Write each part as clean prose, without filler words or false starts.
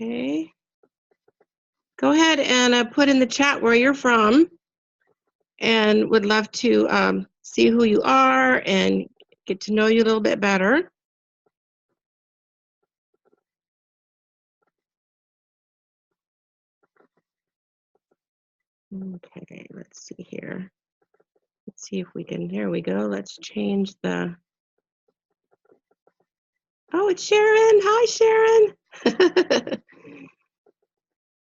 Okay. Go ahead and put in the chat where you're from, and would love to see who you are and get to know you a little bit better. Okay, let's see here. Let's see if we can, there we go. Let's change the, oh, it's Sharon. Hi, Sharon.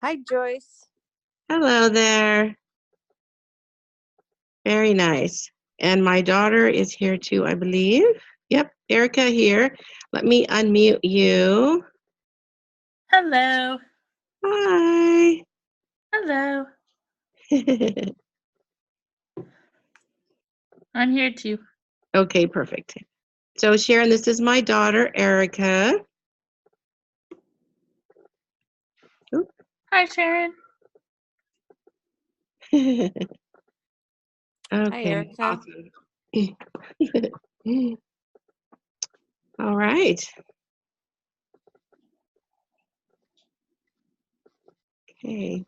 Hi, Joyce. Hello there. Very nice. And my daughter is here too, I believe. Yep, Erica here. Let me unmute you. Hello. Hi. Hello. I'm here too. Okay, perfect. So Sharon, this is my daughter, Erica. Oop. Hi, Sharon. Okay, Hi, Erica. awesome. All right. Okay.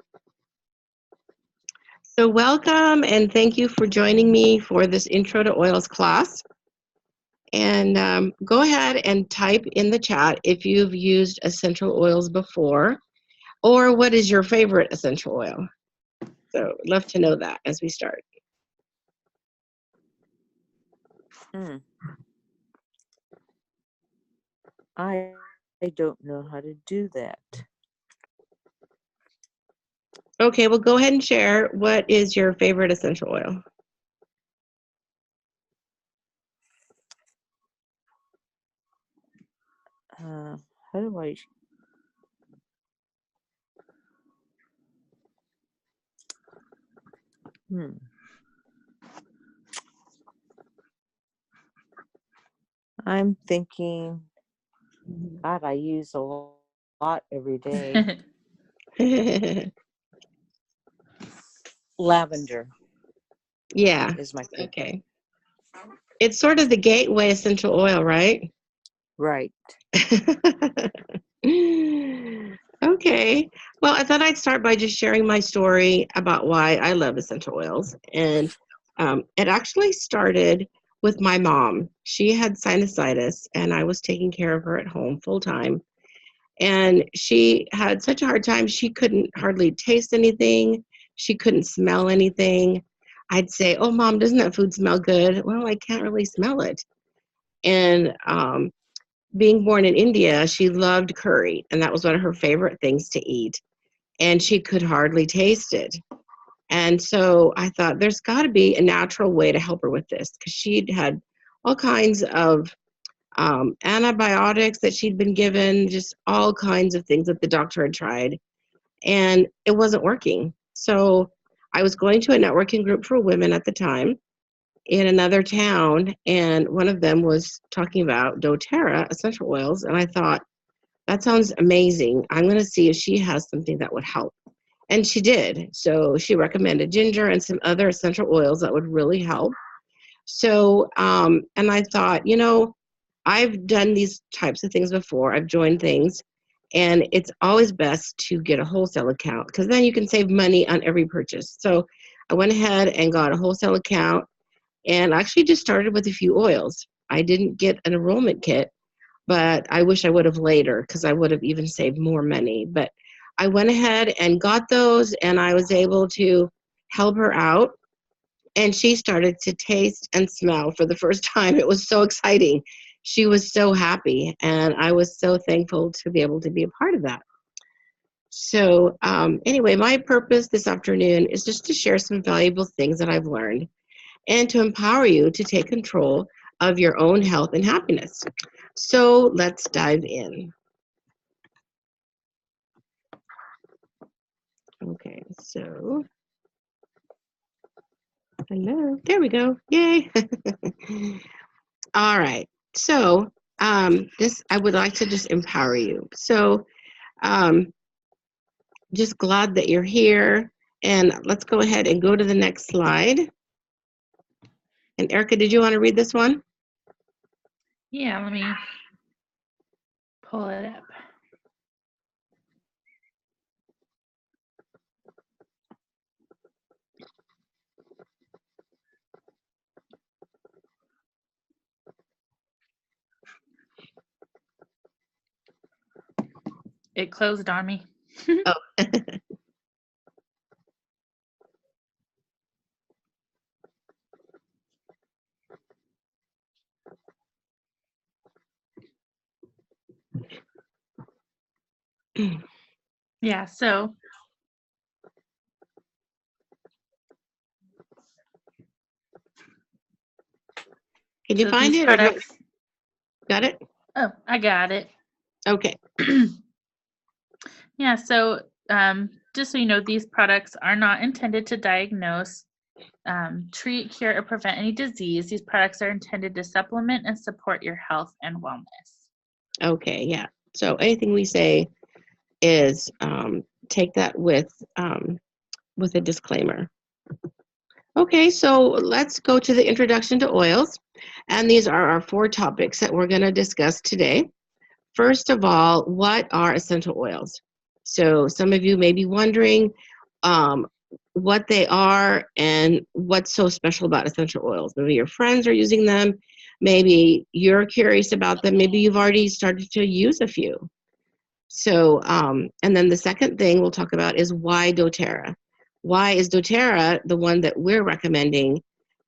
So welcome and thank you for joining me for this Intro to Oils class. And go ahead and type in the chat if you've used essential oils before, or what is your favorite essential oil. So I'd love to know that as we start. I don't know how to do that. Okay, well, go ahead and share. What is your favorite essential oil? How do I? I'm thinking, God, I use a lot every day. Lavender. Yeah. Is my favorite. Okay. It's sort of the gateway essential oil, right? Right. Okay. Well, I thought I'd start by just sharing my story about why I love essential oils. And it actually started with my mom. She had sinusitis, and I was taking care of her at home full time. And she had such a hard time, she couldn't hardly taste anything. She couldn't smell anything. I'd say, "Oh, Mom, doesn't that food smell good?" "Well, I can't really smell it." And being born in India, she loved curry, and that was one of her favorite things to eat. And she could hardly taste it. And so I thought there's got to be a natural way to help her with this, because she'd had all kinds of antibiotics that she'd been given, just all kinds of things that the doctor had tried, and it wasn't working. So I was going to a networking group for women at the time in another town, and one of them was talking about doTERRA essential oils, and I thought, that sounds amazing. I'm going to see if she has something that would help. And she did. So she recommended ginger and some other essential oils that would really help. So, and I thought, you know, I've done these types of things before. I've joined things, and it's always best to get a wholesale account, because then you can save money on every purchase. So I went ahead and got a wholesale account, and actually just started with a few oils. I didn't get an enrollment kit, but I wish I would have later, because I would have even saved more money. But I went ahead and got those, and I was able to help her out. And she started to taste and smell for the first time. It was so exciting. She was so happy, and I was so thankful to be able to be a part of that. So anyway, my purpose this afternoon is just to share some valuable things that I've learned and to empower you to take control of your own health and happiness. So let's dive in. Okay, so hello, there we go. Yay. All right, so this, I would like to just empower you. So just glad that you're here, and let's go ahead and go to the next slide. And Erica, did you want to read this one? Yeah, let me pull it up. It closed on me. Oh. Yeah, so Can you find these it? Or products. got it? Oh, I got it. Okay. Yeah, so just so you know, these products are not intended to diagnose, treat, cure, or prevent any disease. These products are intended to supplement and support your health and wellness. Okay. Yeah. So anything we say is take that with a disclaimer. Okay, so let's go to the introduction to oils. And these are our 4 topics that we're going to discuss today. First of all, what are essential oils? So some of you may be wondering what they are and what's so special about essential oils. Maybe your friends are using them. Maybe you're curious about them. Maybe you've already started to use a few. So, and then the second thing we'll talk about is why doTERRA. Why is doTERRA the one that we're recommending,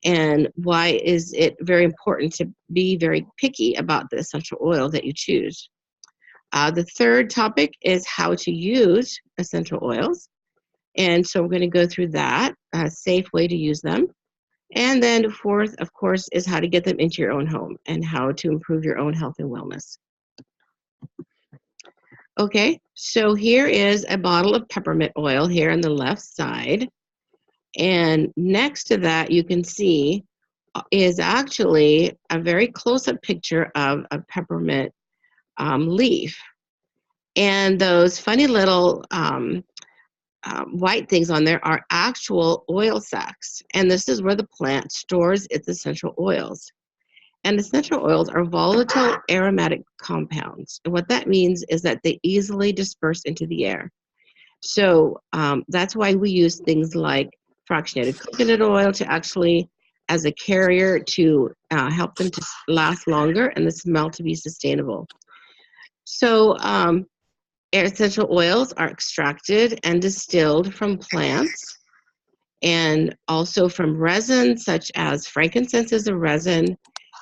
and why is it very important to be very picky about the essential oil that you choose? The third topic is how to use essential oils, and so we're going to go through that, a safe way to use them. And then fourth, of course, is how to get them into your own home and how to improve your own health and wellness. Okay, so here is a bottle of peppermint oil here on the left side. And next to that, you can see is actually a very close-up picture of a peppermint leaf. And those funny little white things on there are actual oil sacs. And this is where the plant stores its essential oils. And essential oils are volatile aromatic compounds. And what that means is that they easily disperse into the air. So that's why we use things like fractionated coconut oil to actually, as a carrier, to help them to last longer and the smell to be sustainable. So essential oils are extracted and distilled from plants and also from resin, such as frankincense is a resin,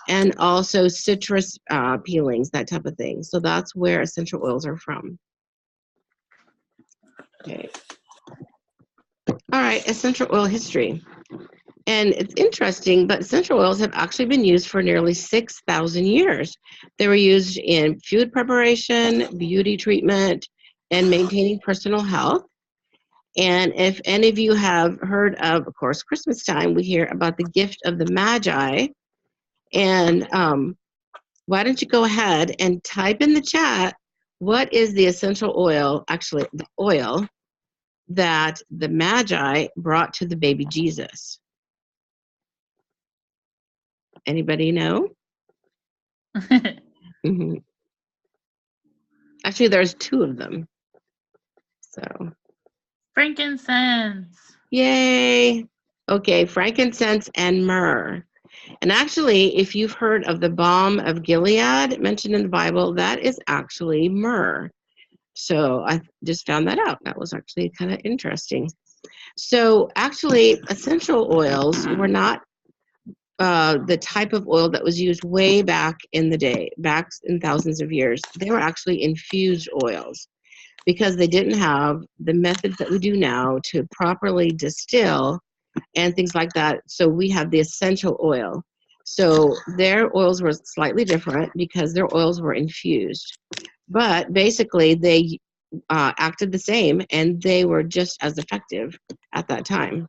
and also citrus peelings, that type of thing. So that's where essential oils are from. Okay. All right, essential oil history. And it's interesting, but essential oils have actually been used for nearly 6,000 years. They were used in food preparation, beauty treatment, and maintaining personal health. And if any of you have heard of course, Christmas time, we hear about the gift of the Magi. And why don't you go ahead and type in the chat, what is the essential oil, actually the oil that the Magi brought to the baby Jesus? Anybody know? Mm-hmm. Actually, there's 2 of them. So, Frankincense. yay. Okay, frankincense and myrrh. And actually, if you've heard of the balm of Gilead mentioned in the Bible, that is actually myrrh. So I just found that out. That was actually kind of interesting. So actually, essential oils were not the type of oil that was used way back in the day, back in thousands of years. They were actually infused oils because they didn't have the methods that we do now to properly distill and things like that. So we have the essential oil. So their oils were slightly different because their oils were infused. But basically, they acted the same and they were just as effective at that time.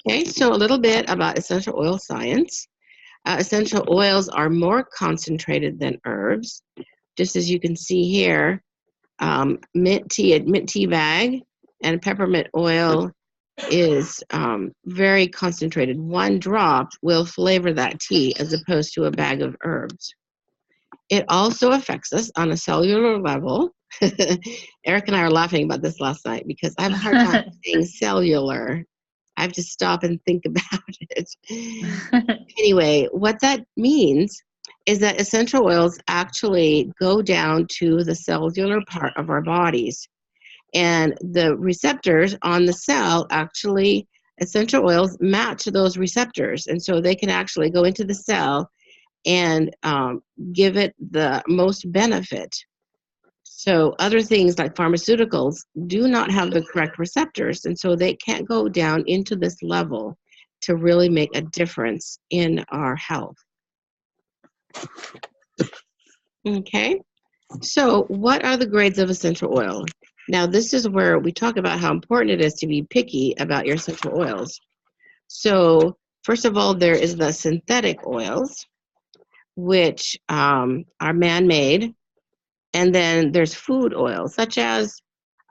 Okay, so a little bit about essential oil science. Essential oils are more concentrated than herbs. Just as you can see here, mint tea bag and peppermint oil is very concentrated. 1 drop will flavor that tea as opposed to a bag of herbs. It also affects us on a cellular level. Eric and I were laughing about this last night because I have a hard time saying cellular. I have to stop and think about it. Anyway, what that means is that essential oils actually go down to the cellular part of our bodies. And the receptors on the cell actually, essential oils match those receptors. And so they can actually go into the cell and give it the most benefit. So other things like pharmaceuticals do not have the correct receptors, and so they can't go down into this level to really make a difference in our health. Okay, so what are the grades of essential oil? Now, this is where we talk about how important it is to be picky about your essential oils. So first of all, there is the synthetic oils, which are man-made. And then there's food oils, such as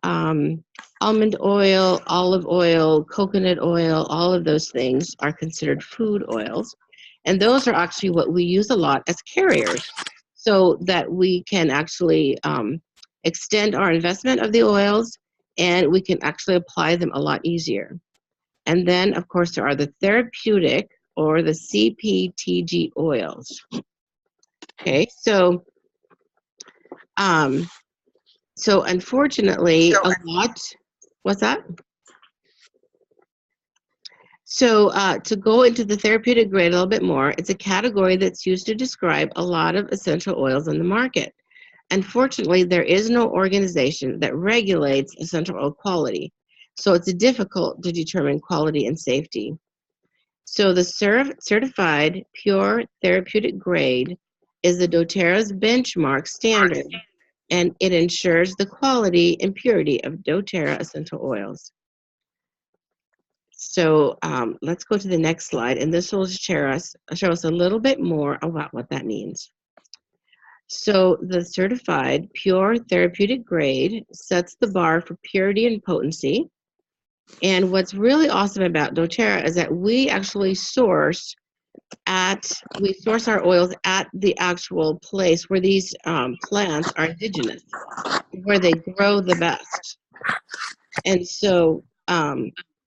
almond oil, olive oil, coconut oil. All of those things are considered food oils. And those are actually what we use a lot as carriers, so that we can actually extend our investment of the oils, and we can actually apply them a lot easier. And then, of course, there are the therapeutic or the CPTG oils. Okay, so unfortunately, a lot, what's that? So to go into the therapeutic grade a little bit more, it's a category that's used to describe a lot of essential oils on the market. Unfortunately, there is no organization that regulates essential oil quality, so it's difficult to determine quality and safety. So the certified pure therapeutic grade is the doTERRA's benchmark standard, and it ensures the quality and purity of doTERRA essential oils. So let's go to the next slide, and this will show us a little bit more about what that means. So the certified pure therapeutic grade sets the bar for purity and potency. And what's really awesome about doTERRA is that we actually source our oils at the actual place where these plants are indigenous, where they grow the best. And so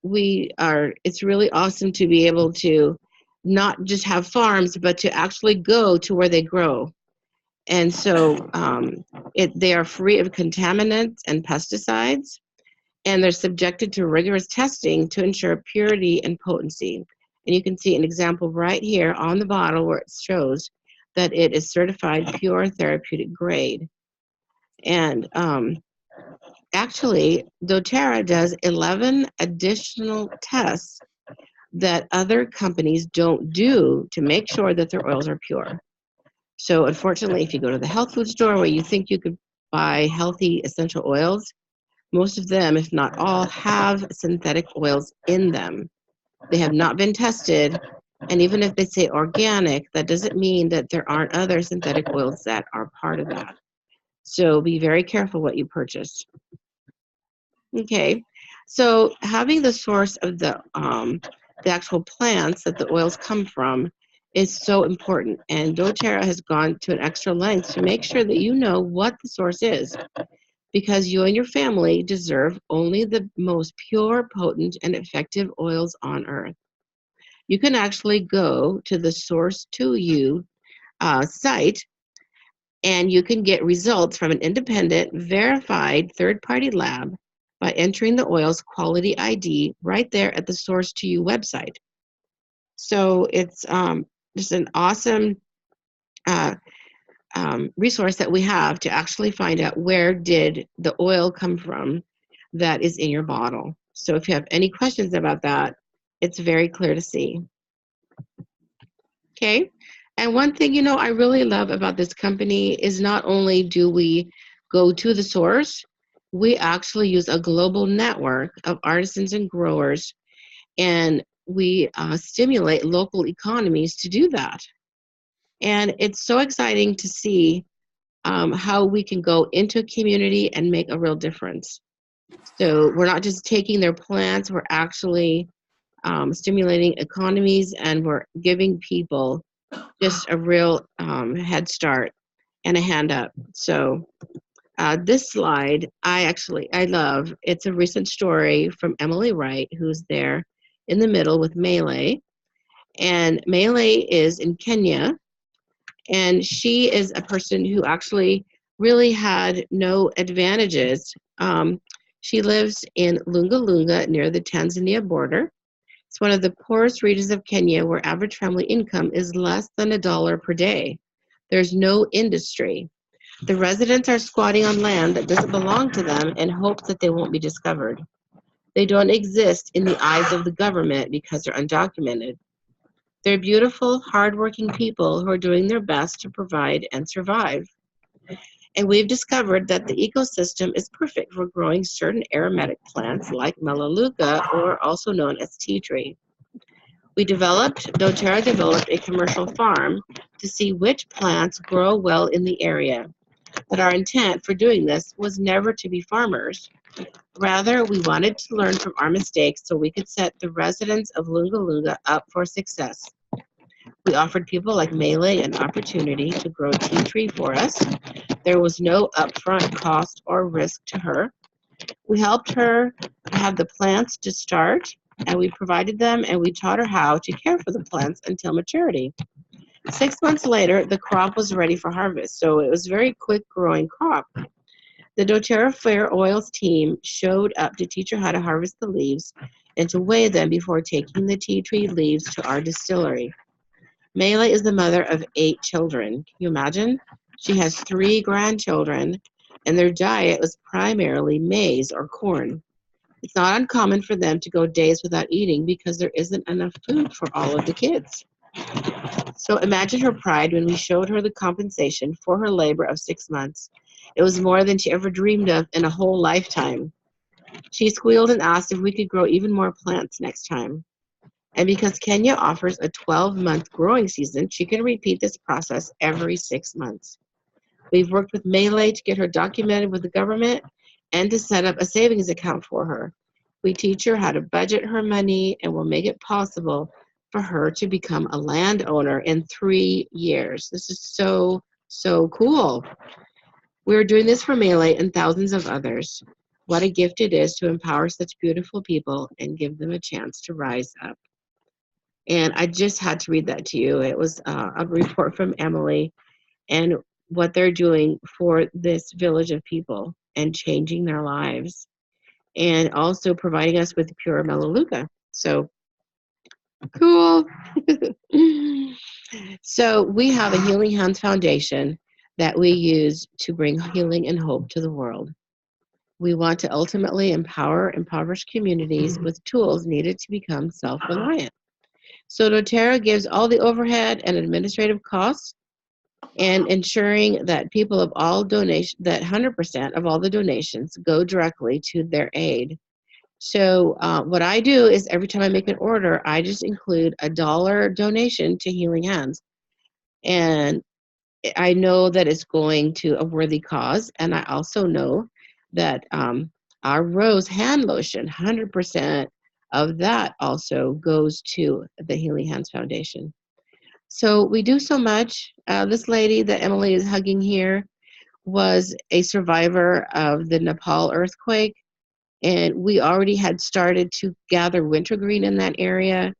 it's really awesome to be able to not just have farms, but to actually go to where they grow. And so they are free of contaminants and pesticides, and they're subjected to rigorous testing to ensure purity and potency. And you can see an example right here on the bottle where it shows that it is certified pure therapeutic grade. And actually, doTERRA does 11 additional tests that other companies don't do to make sure that their oils are pure. So unfortunately, if you go to the health food store where you think you could buy healthy essential oils, most of them, if not all, have synthetic oils in them. They have not been tested, and even if they say organic, that doesn't mean that there aren't other synthetic oils that are part of that. So be very careful what you purchase. Okay, so having the source of the actual plants that the oils come from is so important, and doTERRA has gone to an extra length to make sure that you know what the source is, because you and your family deserve only the most pure, potent, and effective oils on earth. You can actually go to the Source to You site, and you can get results from an independent, verified third-party lab by entering the oil's quality ID right there at the Source to You website. So it's just an awesome resource that we have to actually find out where did the oil come from that is in your bottle. So if you have any questions about that, it's very clear to see. Okay, and one thing I really love about this company is not only do we go to the source, we actually use a global network of artisans and growers, and we stimulate local economies to do that. And it's so exciting to see how we can go into a community and make a real difference. So we're not just taking their plants, we're actually stimulating economies, and we're giving people just a real head start and a hand up. So this slide, I love. It's a recent story from Emily Wright, who's there in the middle with Melee. And Melee is in Kenya, And she is a person who actually really had no advantages. She lives in Lunga Lunga near the Tanzania border. It's one of the poorest regions of Kenya where average family income is less than $1 per day. There's no industry. The residents are squatting on land that doesn't belong to them in hopes that they won't be discovered. They don't exist in the eyes of the government because they're undocumented. They're beautiful, hardworking people who are doing their best to provide and survive. And we've discovered that the ecosystem is perfect for growing certain aromatic plants like Melaleuca, or also known as tea tree. doTERRA developed a commercial farm to see which plants grow well in the area. But our intent for doing this was never to be farmers. Rather, we wanted to learn from our mistakes so we could set the residents of Lunga Lunga up for success. We offered people like Melee an opportunity to grow tea tree for us. There was no upfront cost or risk to her. We helped her have the plants to start, and we provided them, and we taught her how to care for the plants until maturity. 6 months later, the crop was ready for harvest, so it was a very quick growing crop. The doTERRA Fair Oils team showed up to teach her how to harvest the leaves and to weigh them before taking the tea tree leaves to our distillery. Melee is the mother of 8 children. Can you imagine? She has 3 grandchildren, and their diet was primarily maize or corn. It's not uncommon for them to go days without eating because there isn't enough food for all of the kids. So imagine her pride when we showed her the compensation for her labor of 6 months. It was more than she ever dreamed of in a whole lifetime. She squealed and asked if we could grow even more plants next time. And because Kenya offers a 12-month growing season, she can repeat this process every 6 months. We've worked with Melee to get her documented with the government and to set up a savings account for her. We teach her how to budget her money and will make it possible for her to become a landowner in 3 years. This is so, so cool. We're doing this for Melee and thousands of others. What a gift it is to empower such beautiful people and give them a chance to rise up. And I just had to read that to you. It was a report from Emily and what they're doing for this village of people and changing their lives, and also providing us with pure Melaleuca. So cool. So we have a Healing Hands Foundation that we use to bring healing and hope to the world. We want to ultimately empower impoverished communities with tools needed to become self-reliant. So doTERRA gives all the overhead and administrative costs and ensuring that people of all donations, that 100% of all the donations go directly to their aid. So what I do is every time I make an order, I just include $1 donation to Healing Hands. And I know that it's going to a worthy cause. And I also know that our Rose hand lotion, 100% of that also goes to the Healing Hands Foundation. So we do so much. This lady that Emily is hugging here was a survivor of the Nepal earthquake, and we already had started to gather wintergreen in that area.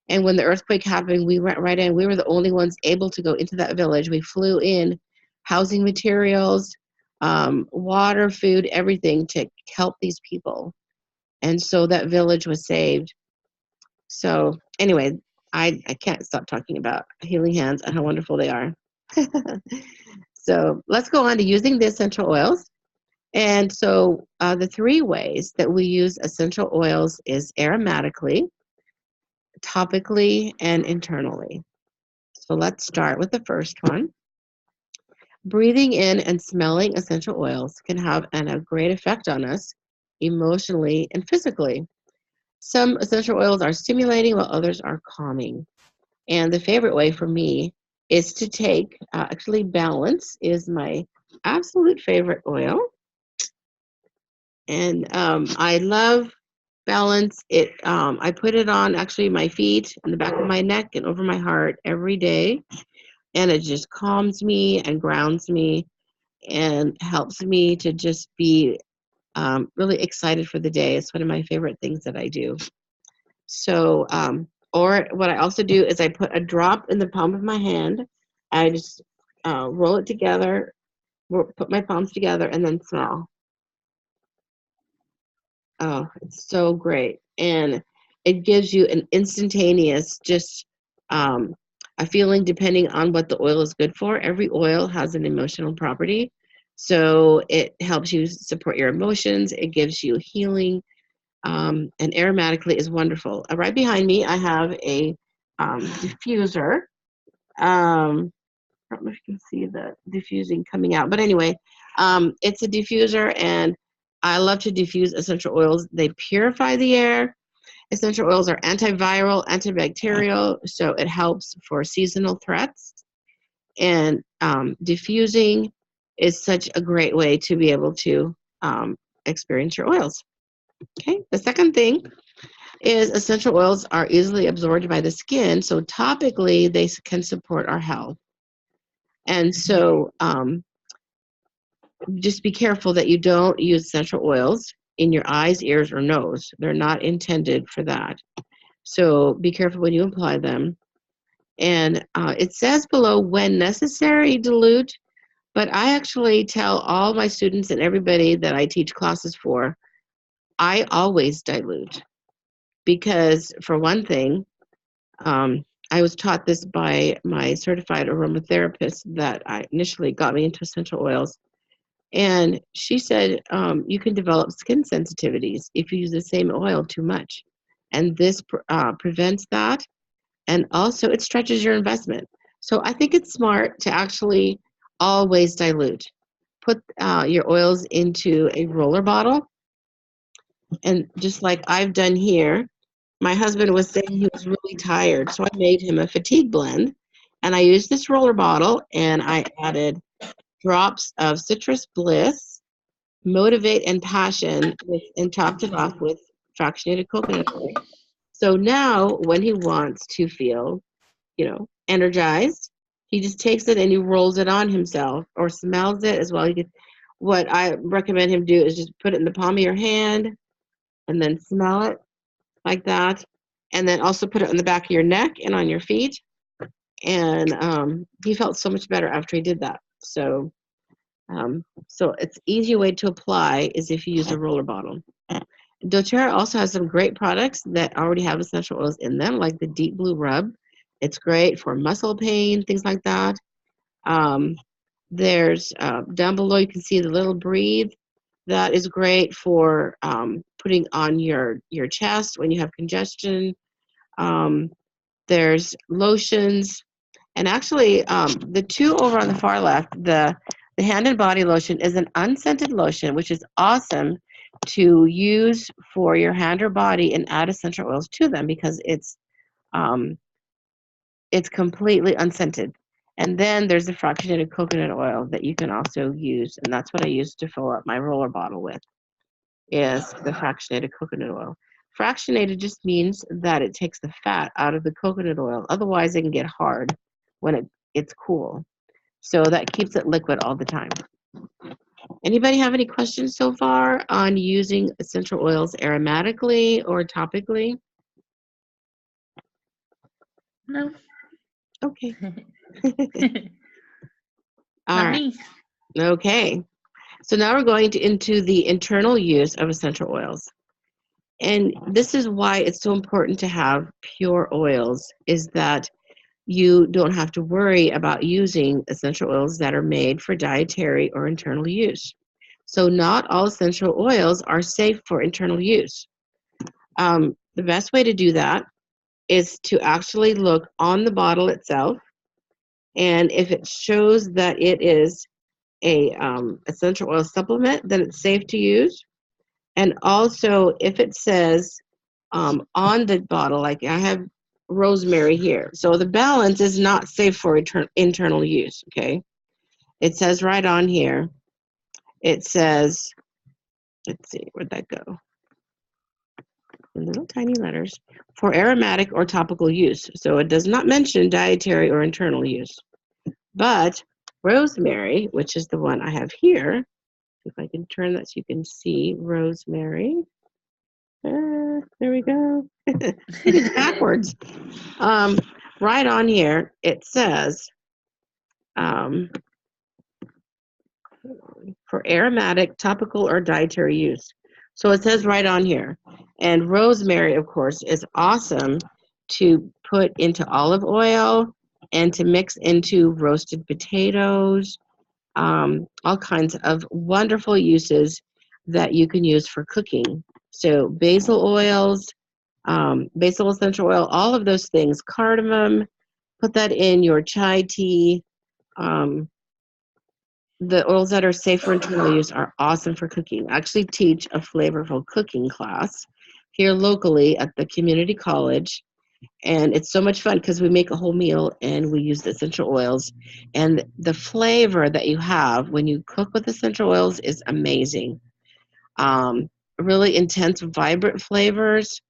And when the earthquake happened, we went right in. We were the only ones able to go into that village. We flew in housing materials, water, food, everything to help these people. And so that village was saved. So anyway, I can't stop talking about Healing Hands and how wonderful they are. So let's go on to using the essential oils. And so the 3 ways that we use essential oils is aromatically, topically, and internally. So let's start with the first one. Breathing in and smelling essential oils can have a great effect on us emotionally and physically. Some essential oils are stimulating while others are calming. And the favorite way for me is to take, actually Balance is my absolute favorite oil. And I love Balance. I put it on actually my feet and the back of my neck and over my heart every day. And it just calms me and grounds me and helps me to just be really excited for the day. It's one of my favorite things that I do. So, or what I also do is I put a drop in the palm of my hand. I just roll it together, put my palms together, and then smell. Oh, it's so great. And it gives you an instantaneous, just a feeling depending on what the oil is good for. Every oil has an emotional property. So it helps you support your emotions. It gives you healing. And aromatically is wonderful. Right behind me, I have a diffuser. I don't know if you can see the diffusing coming out, but anyway, it's a diffuser, and I love to diffuse essential oils. They purify the air. Essential oils are antiviral, antibacterial, so it helps for seasonal threats. And diffusing is such a great way to be able to experience your oils. Okay, the second thing is essential oils are easily absorbed by the skin, so topically they can support our health. And so just be careful that you don't use essential oils in your eyes, ears, or nose. They're not intended for that. So be careful when you apply them. And it says below, when necessary, dilute. But I actually tell all my students and everybody that I teach classes for, I always dilute. Because for one thing, I was taught this by my certified aromatherapist that I initially got me into essential oils. And she said, you can develop skin sensitivities if you use the same oil too much. And this prevents that. And also, it stretches your investment. So I think it's smart to actually always dilute. Put your oils into a roller bottle. And just like I've done here, my husband was saying he was really tired. So I made him a fatigue blend. And I used this roller bottle, and I added drops of Citrus Bliss, Motivate, and Passion, and topped it off with fractionated coconut oil. So now when he wants to feel, energized, he just takes it and he rolls it on himself or smells it as well. What I recommend him do is just put it in the palm of your hand and then smell it like that. And then also put it on the back of your neck and on your feet. And he felt so much better after he did that. So it's easy way to apply is if you use a roller bottle. doTERRA also has some great products that already have essential oils in them, like the Deep Blue Rub. It's great for muscle pain, things like that. There's down below, you can see the little Breathe. That is great for putting on your chest when you have congestion. There's lotions. And actually, the two over on the far left, the hand and body lotion is an unscented lotion, which is awesome to use for your hand or body and add essential oils to them because it's completely unscented. And then there's the fractionated coconut oil that you can also use, and that's what I use to fill up my roller bottle with, is the fractionated coconut oil. Fractionated just means that it takes the fat out of the coconut oil. Otherwise, it can get hard when it's cool. So that keeps it liquid all the time. Anybody have any questions so far on using essential oils aromatically or topically? No. Okay. All Not right. me. Okay. So now we're going into the internal use of essential oils. And this is why it's so important to have pure oils, is that you don't have to worry about using essential oils that are made for dietary or internal use. So not all essential oils are safe for internal use. The best way to do that is to actually look on the bottle itself, and if it shows that it is a essential oil supplement, then it's safe to use. And also, if it says on the bottle, like I have rosemary here, so the balance is not safe for internal use. Okay, it says right on here. It says, let's see, where'd that go? In little tiny letters, for aromatic or topical use. So it does not mention dietary or internal use. But rosemary, which is the one I have here, if I can turn that so you can see rosemary. There we go. It's backwards. Right on here, it says um, for aromatic, topical, or dietary use. So it says right on here. And rosemary, of course, is awesome to put into olive oil and to mix into roasted potatoes, all kinds of wonderful uses that you can use for cooking. So basil oils, basil essential oil, all of those things, cardamom, put that in your chai tea. The oils that are safe for internal use are awesome for cooking. I actually teach a flavorful cooking class here locally at the community college. And it's so much fun because we make a whole meal and we use the essential oils. And the flavor that you have when you cook with essential oils is amazing. Really intense, vibrant flavors.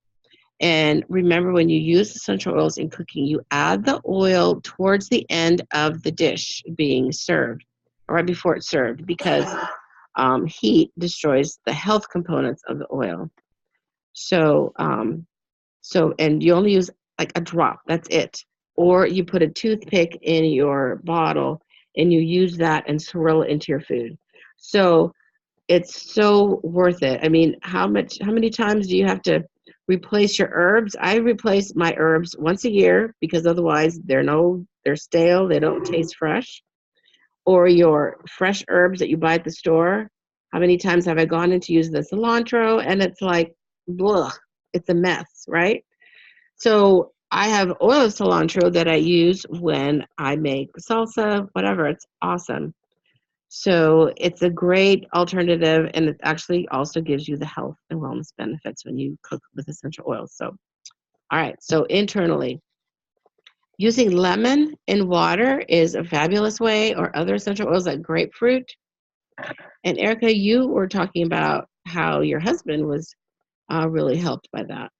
And remember, when you use essential oils in cooking, you add the oil towards the end of the dish being served, or right before it's served, because heat destroys the health components of the oil. So, and you only use like a drop, that's it. Or you put a toothpick in your bottle and you use that and swirl it into your food. So it's so worth it. I mean, how many times do you have to replace your herbs? I replace my herbs once a year because otherwise they're stale, they don't taste fresh. Or your fresh herbs that you buy at the store. How many times have I gone in to use the cilantro and it's like, blah, it's a mess, right? So I have oil of cilantro that I use when I make salsa, whatever. It's awesome. So it's a great alternative, and it actually also gives you the health and wellness benefits when you cook with essential oils. So, all right. So internally, using lemon in water is a fabulous way, or other essential oils like grapefruit. And Erica, you were talking about how your husband was really helped by that.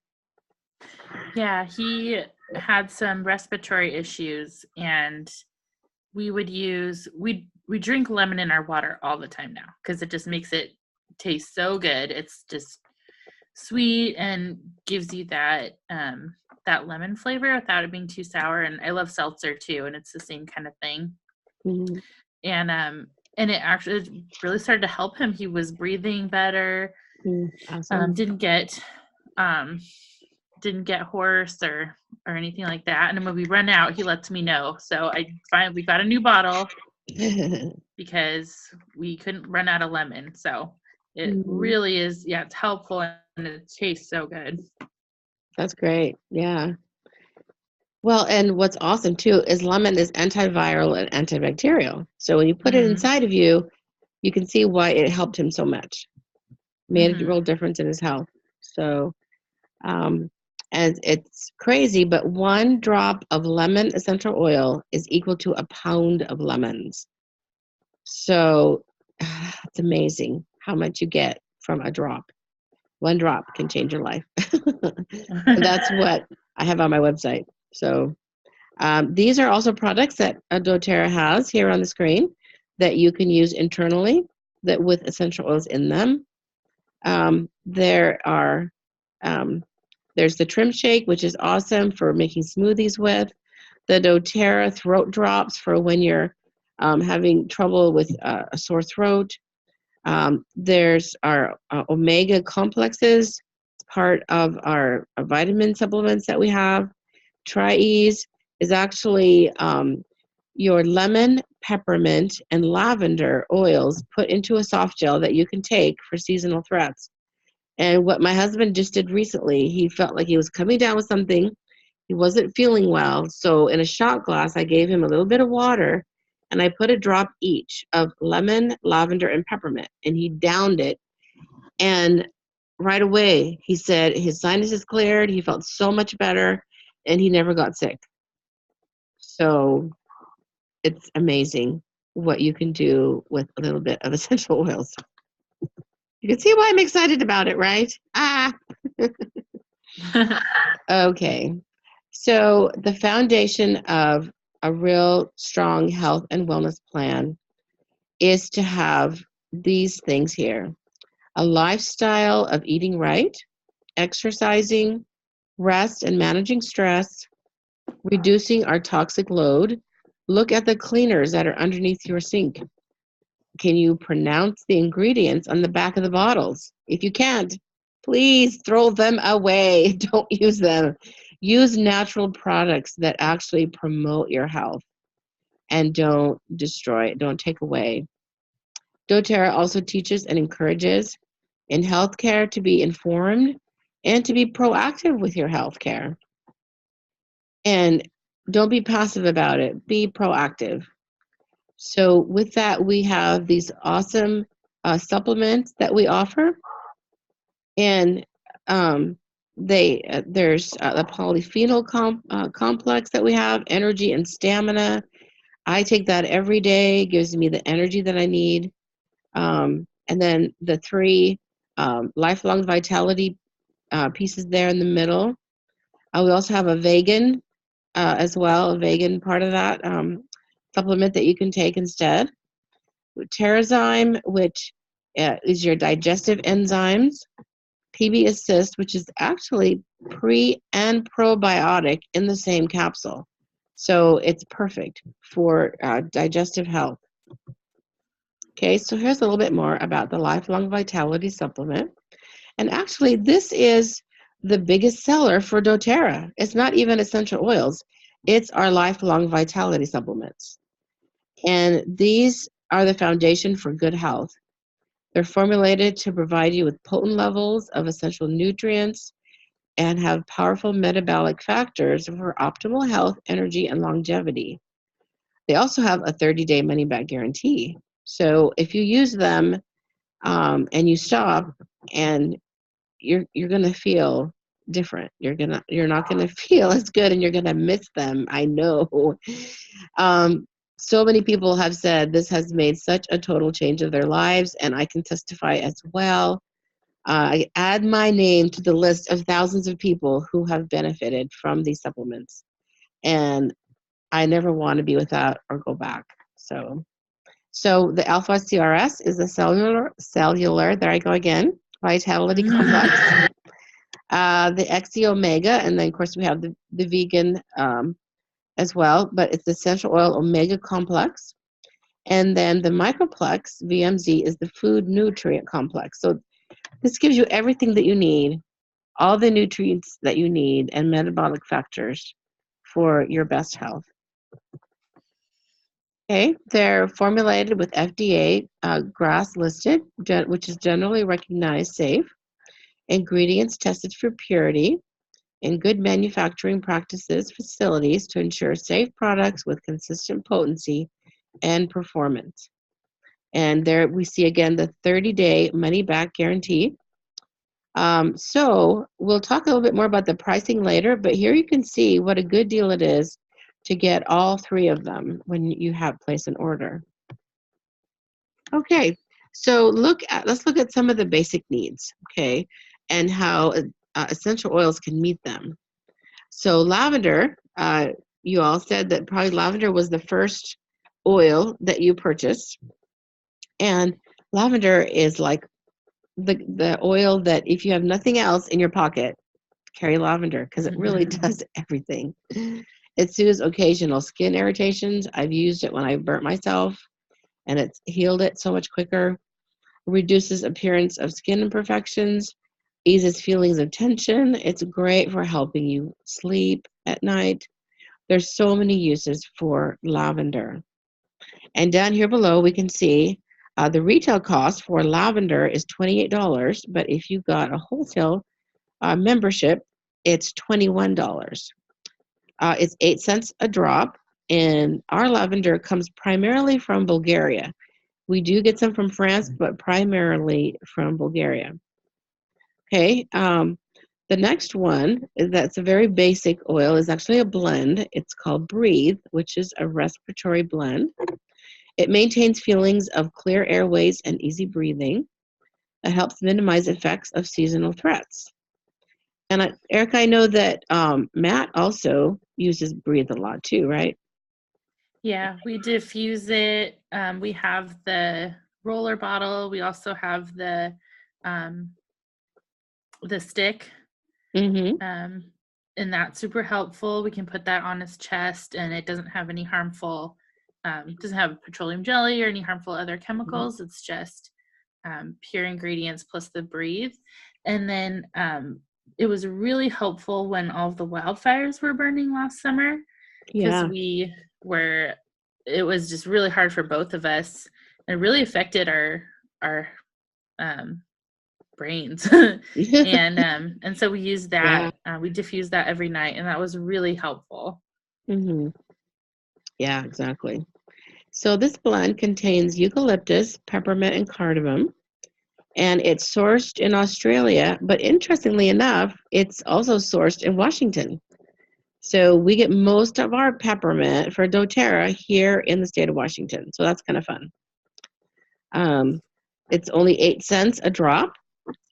Yeah, he had some respiratory issues, and we drink lemon in our water all the time now because it just makes it taste so good. It's just sweet and gives you that that lemon flavor without it being too sour. And I love seltzer too, and it's the same kind of thing. Mm-hmm. And it actually really started to help him. He was breathing better. Awesome. Didn't get hoarse or anything like that. And when we run out, he lets me know. So we got a new bottle because we couldn't run out of lemon. So it really is, it's helpful and it tastes so good. That's great. Yeah. Well, and what's awesome too is lemon is antiviral and antibacterial. So when you put it inside of you, you can see why it helped him so much. Made a real difference in his health. So, and it's crazy, but 1 drop of lemon essential oil is equal to a pound of lemons. So it's amazing how much you get from a drop. 1 drop can change your life. And that's what I have on my website. So these are also products that doTERRA has here on the screen that you can use internally that with essential oils in them. There's the Trim Shake, which is awesome for making smoothies with. The doTERRA throat drops for when you're having trouble with a sore throat. There's our omega complexes, part of our vitamin supplements that we have. Tri-Ease is actually your lemon, peppermint, and lavender oils put into a soft gel that you can take for seasonal threats. And what my husband just did recently, he felt like he was coming down with something. He wasn't feeling well. So in a shot glass, I gave him a little bit of water and I put a drop each of lemon, lavender, and peppermint. And he downed it. And right away, he said his sinuses cleared. He felt so much better and he never got sick. So it's amazing what you can do with a little bit of essential oils. You can see why I'm excited about it, right? Okay. So the foundation of a real strong health and wellness plan is to have these things here. A lifestyle of eating right, exercising, rest and managing stress, reducing our toxic load, Look at the cleaners that are underneath your sink. Can you pronounce the ingredients on the back of the bottles? If you can't, please throw them away. Don't use them. Use natural products that actually promote your health and don't destroy, don't take away. doTERRA also teaches and encourages in healthcare to be informed and to be proactive with your healthcare. And don't be passive about it, be proactive. So, with that, we have these awesome supplements that we offer. And there's the polyphenol complex that we have, energy and stamina. I take that every day, gives me the energy that I need. And then the 3 lifelong vitality pieces there in the middle. We also have a vegan as well, a vegan part of that supplement that you can take instead. Terrazyme, which is your digestive enzymes. PB Assist, which is actually pre and probiotic in the same capsule. So it's perfect for digestive health. Okay, so here's a little bit more about the Lifelong Vitality Supplement. And actually, this is the biggest seller for doTERRA. It's not even essential oils. It's our Lifelong Vitality Supplements. And these are the foundation for good health. They're formulated to provide you with potent levels of essential nutrients and have powerful metabolic factors for optimal health, energy, and longevity. They also have a 30-day money-back guarantee. So if you use them and you stop, and you're going to feel different. You're not going to feel as good, and you're going to miss them. I know. So many people have said this has made such a total change of their lives, and I can testify as well. I add my name to the list of thousands of people who have benefited from these supplements, and I never want to be without or go back. So the Alpha CRS is a cellular. There I go again. Vitality complex. The XE Omega, and then of course we have the vegan as well, but it's the essential oil omega complex. And then the Microplex VMZ is the food nutrient complex. So this gives you everything that you need, all the nutrients that you need, and metabolic factors for your best health. Okay, they're formulated with FDA GRAS listed, which is generally recognized safe. Ingredients tested for purity and good manufacturing practices facilities to ensure safe products with consistent potency and performance. And there we see again the 30-day money-back guarantee. So we'll talk a little bit more about the pricing later, but here you can see what a good deal it is to get all 3 of them when you have placed an order. Okay, so let's look at some of the basic needs, okay, and how essential oils can meet them. So lavender, you all said that probably lavender was the first oil that you purchased, and lavender is like the oil that if you have nothing else in your pocket, carry lavender because it really does everything. It soothes occasional skin irritations. I've used it when I burnt myself, and it's healed it so much quicker. Reduces appearance of skin imperfections, eases feelings of tension. It's great for helping you sleep at night. There's so many uses for lavender. And down here below, we can see the retail cost for lavender is $28, but if you got a wholesale membership, it's $21. It's 8 cents a drop, and our lavender comes primarily from Bulgaria. We do get some from France, but primarily from Bulgaria. Okay, the next one that's a very basic oil is actually a blend. It's called Breathe, which is a respiratory blend. It maintains feelings of clear airways and easy breathing. It helps minimize effects of seasonal threats. And Erica, I know that Matt also uses Breathe a lot too, right? Yeah, we diffuse it. We have the roller bottle. We also have the stick. Mm-hmm. and that's super helpful. We can put that on his chest, and it doesn't have any harmful, doesn't have petroleum jelly or any harmful other chemicals. It's just pure ingredients plus the Breathe. And then it was really helpful when all of the wildfires were burning last summer, because Yeah. it was just really hard for both of us. It really affected our brains. And so we used that. Yeah. We diffused that every night, and that was really helpful. Hmm. Yeah, exactly. So this blend contains eucalyptus, peppermint, and cardamom, and it's sourced in Australia, but interestingly enough, it's also sourced in Washington. So we get most of our peppermint for doTERRA here in the state of Washington. So that's kind of fun. It's only 8 cents a drop.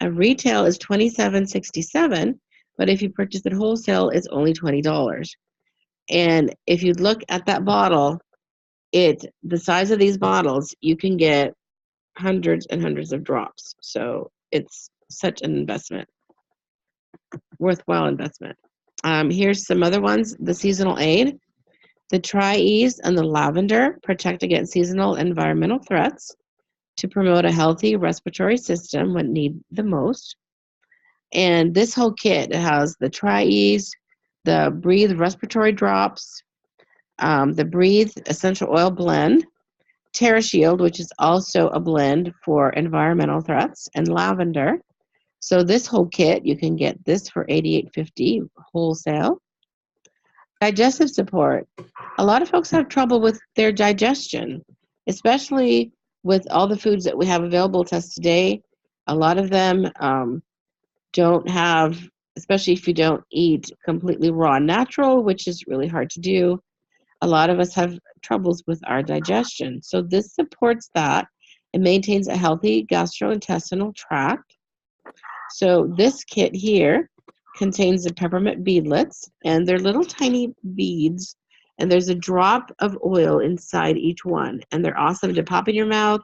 A retail is $27.67, but if you purchase it wholesale, it's only $20. And if you look at that bottle, the size of these bottles, you can get hundreds and hundreds of drops. So it's such an investment, worthwhile investment. Here's some other ones. The seasonal aid, the Tri-Ease and the lavender protect against seasonal environmental threats to promote a healthy respiratory system when need the most. And this whole kit has the Tri-Ease, the Breathe respiratory drops, the Breathe essential oil blend, TerraShield, which is also a blend for environmental threats, and lavender. So this whole kit, you can get this for $88.50 wholesale. Digestive support. A lot of folks have trouble with their digestion, especially with all the foods that we have available to us today. A lot of them don't have, especially if you don't eat completely raw and natural, which is really hard to do. A lot of us have troubles with our digestion. So this supports that. It maintains a healthy gastrointestinal tract. So this kit here contains the peppermint beadlets, and they're little tiny beads, and there's a drop of oil inside each one, and they're awesome to pop in your mouth.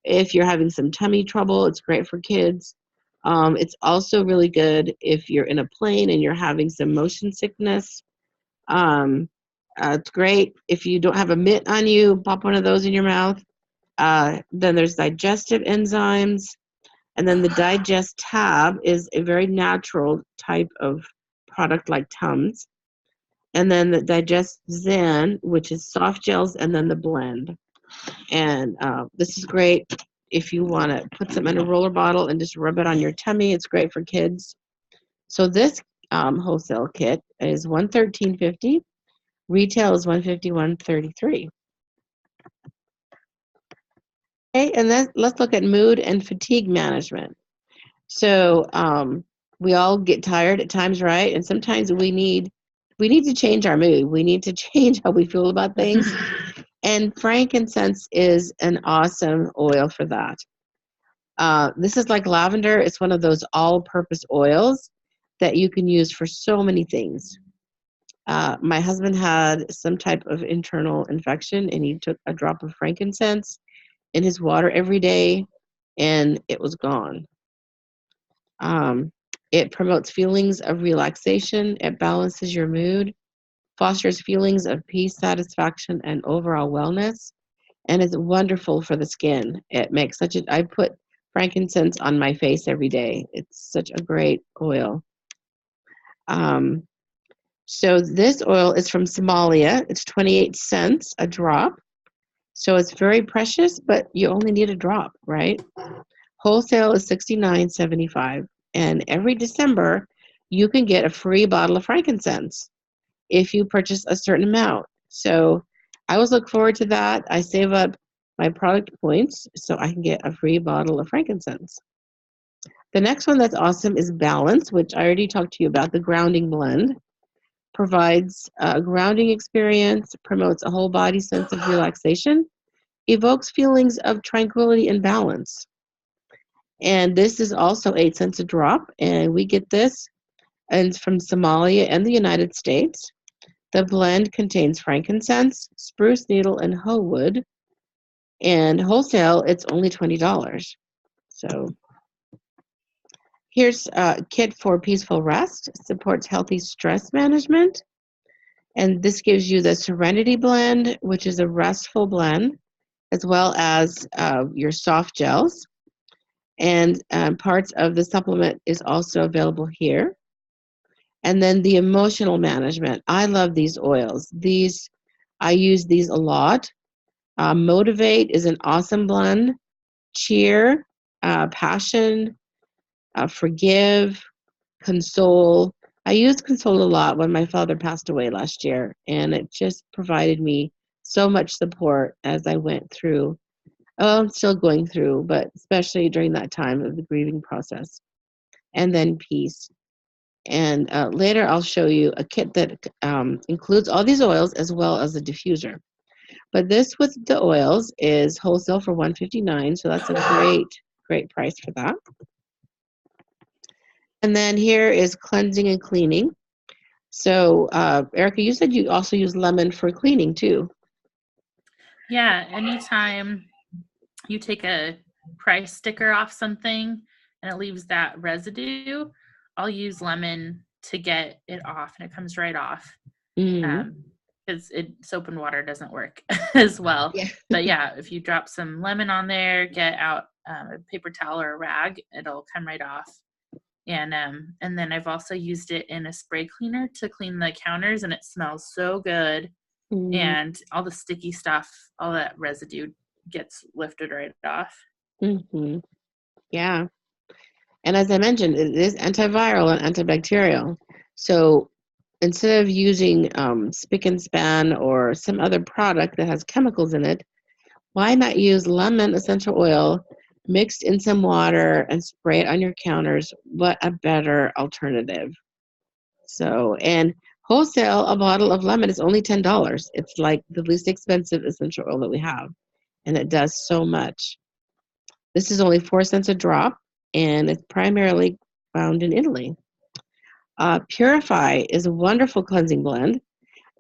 If you're having some tummy trouble, it's great for kids. It's also really good if you're in a plane and you're having some motion sickness. It's great if you don't have a mitt on you, pop one of those in your mouth. Then there's digestive enzymes. And then the Digest Tab is a very natural type of product like Tums. And then the Digest Zen, which is soft gels, and then the blend. And this is great if you want to put some in a roller bottle and just rub it on your tummy. It's great for kids. So this wholesale kit is $113.50. Retail is $151.33. Okay, and then let's look at mood and fatigue management. So we all get tired at times, right? And sometimes we need to change our mood. We need to change how we feel about things. And frankincense is an awesome oil for that. This is like lavender. It's one of those all-purpose oils that you can use for so many things. My husband had some type of internal infection, and he took a drop of frankincense in his water every day, and it was gone. It promotes feelings of relaxation. It balances your mood, fosters feelings of peace, satisfaction, and overall wellness, and is wonderful for the skin. It makes I put frankincense on my face every day. It's such a great oil. So this oil is from Somalia. It's 28 cents a drop. So it's very precious, but you only need a drop, right? Wholesale is $69.75. And every December, you can get a free bottle of frankincense if you purchase a certain amount. So I always look forward to that. I save up my product points so I can get a free bottle of frankincense. The next one that's awesome is Balance, which I already talked to you about, the grounding blend. Provides a grounding experience, promotes a whole body sense of relaxation, evokes feelings of tranquility and balance. And this is also 8 cents a drop, and we get this and from Somalia and the United States. The blend contains frankincense, spruce needle, and hoe wood, and wholesale it's only $20. So, Here's a kit for peaceful rest. Supports healthy stress management. And this gives you the Serenity Blend, which is a restful blend, as well as your soft gels. And parts of the supplement is also available here. And then the emotional management. I love these oils. I use these a lot. Motivate is an awesome blend. Cheer, Passion, Forgive, Console. I used Console a lot when my father passed away last year, and it just provided me so much support as I went through. Oh, I'm still going through, but especially during that time of the grieving process. And then Peace. And later I'll show you a kit that includes all these oils as well as a diffuser. But this with the oils is wholesale for $159, so that's a great price for that. And then here is cleansing and cleaning. So Erica, you said you also use lemon for cleaning too. Yeah, anytime you take a price sticker off something and it leaves that residue, I'll use lemon to get it off, and it comes right off. Because soap and water doesn't work as well. Yeah. But yeah, if you drop some lemon on there, get out a paper towel or a rag, it'll come right off. And then I've also used it in a spray cleaner to clean the counters, and it smells so good. And all the sticky stuff, all that residue gets lifted right off. Yeah. And as I mentioned, it is antiviral and antibacterial. So instead of using spick and span or some other product that has chemicals in it, why not use lemon essential oil mixed in some water and spray it on your counters? What a better alternative. So, and wholesale, a bottle of lemon is only $10. It's like the least expensive essential oil that we have, and it does so much. This is only 4 cents a drop, and it's primarily found in Italy. Purify is a wonderful cleansing blend,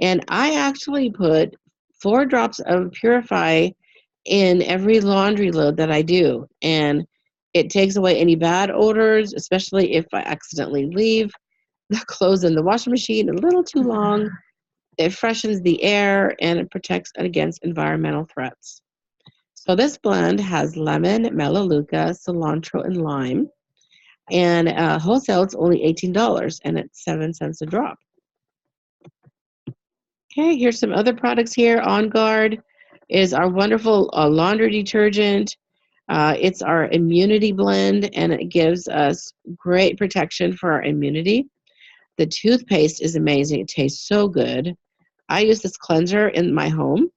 and I actually put 4 drops of Purify in every laundry load that I do, and it takes away any bad odors, especially if I accidentally leave the clothes in the washing machine a little too long. It freshens the air, and it protects against environmental threats. So this blend has lemon, melaleuca, cilantro, and lime. And wholesale, it's only $18, and it's 7 cents a drop. Okay, here's some other products here. On Guard is our wonderful laundry detergent. It's our immunity blend, and it gives us great protection for our immunity. The toothpaste is amazing. It tastes so good. I use this cleanser in my home.